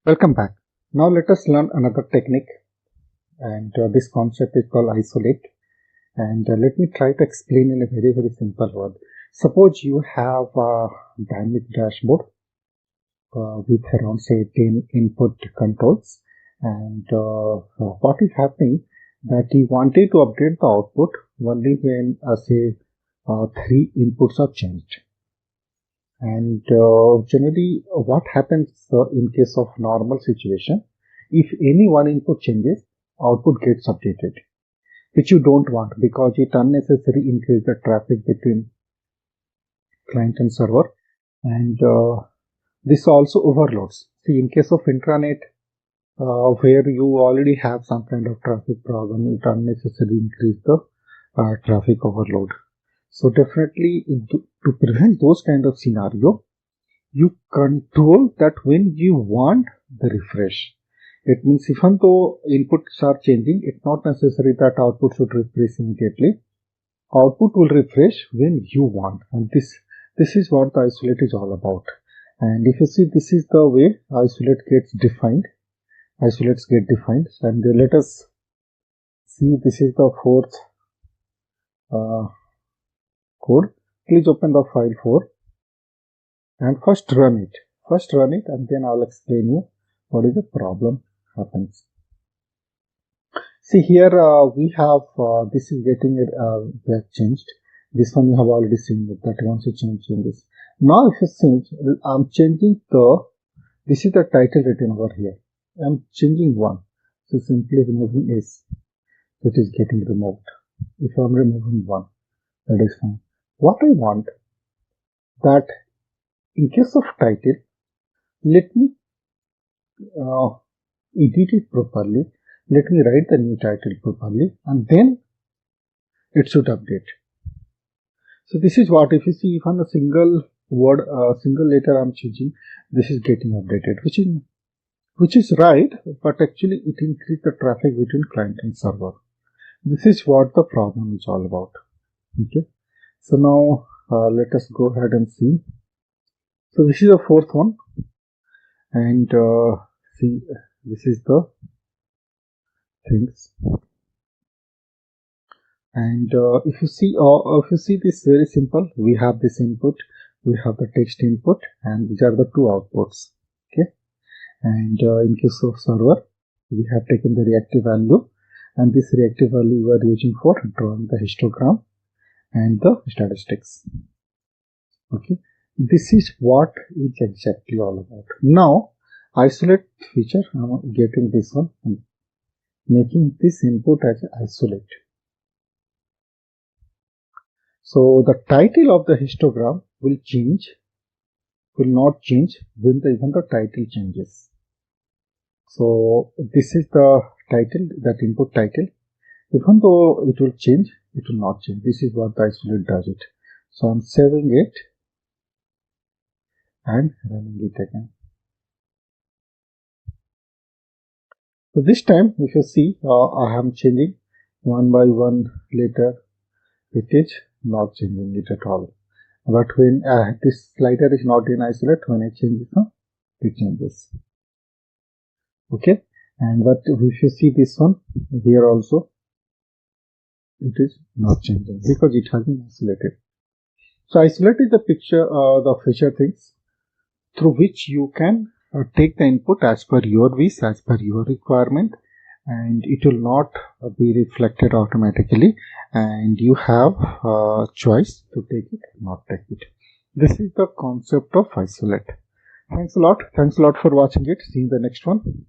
Welcome back. Now let us learn another technique, and this concept is called isolate. And let me try to explain in a very simple word. Suppose you have a dynamic dashboard with around say 10 input controls, and what is happening that you wanted to update the output only when say 3 inputs are changed. And generally what happens in case of normal situation, if any one input changes, output gets updated, which you don't want because it unnecessarily increases the traffic between client and server, and this also overloads. See, in case of intranet, where you already have some kind of traffic problem, it unnecessarily increases the traffic overload. So definitely to prevent those kind of scenario, you control that when you want the refresh. It means even though inputs are changing, it's not necessary that output should refresh immediately. Output will refresh when you want, and this is what the isolate is all about. And if you see, this is the way isolate gets defined. Isolates get defined, and let us see. This is the fourth code. Please open the file 4 and first run it. And then I'll explain you what is the problem happens. See here we have this is getting get changed. This one you have already seen that wants to change in this. Now if you see, I'm changing this is the title written over here. I'm changing one, so simply removing is, so it is getting removed. If I'm removing one, that is fine. What I want, that in case of title, let me edit it properly. Let me write the new title properly, and then it should update. So this is what, if you see, even a single word, single letter I'm changing, this is getting updated, which is right, but actually it increases the traffic between client and server. This is what the problem is all about. Okay. So now let us go ahead and see. So this is the fourth one, and see, this is the things. And if you see this, very simple. We have this input, we have the text input, and these are the two outputs. Okay. And in case of server, we have taken the reactive value, and this reactive value we are using for drawing the histogram and the statistics. Okay. This is what it's exactly all about. Now, isolate feature, I'm getting this one, making this input as isolate. So the title of the histogram will not change when even the title changes. So this is the title, that input title. Even though it will change, it will not change. This is what the isolate does it. So I'm saving it and running it again. So this time, if you see, I am changing one by one letter. It is not changing it at all. But when this slider is not in isolate, when I change it, it changes. Okay. And but if you see this one here also, it is not changing because it has been isolated. So isolate is the picture, the feature things through which you can take the input as per your wish, as per your requirement, and it will not be reflected automatically, and you have a choice to take it or not take it. This is the concept of isolate. Thanks a lot for watching it. See you in the next one.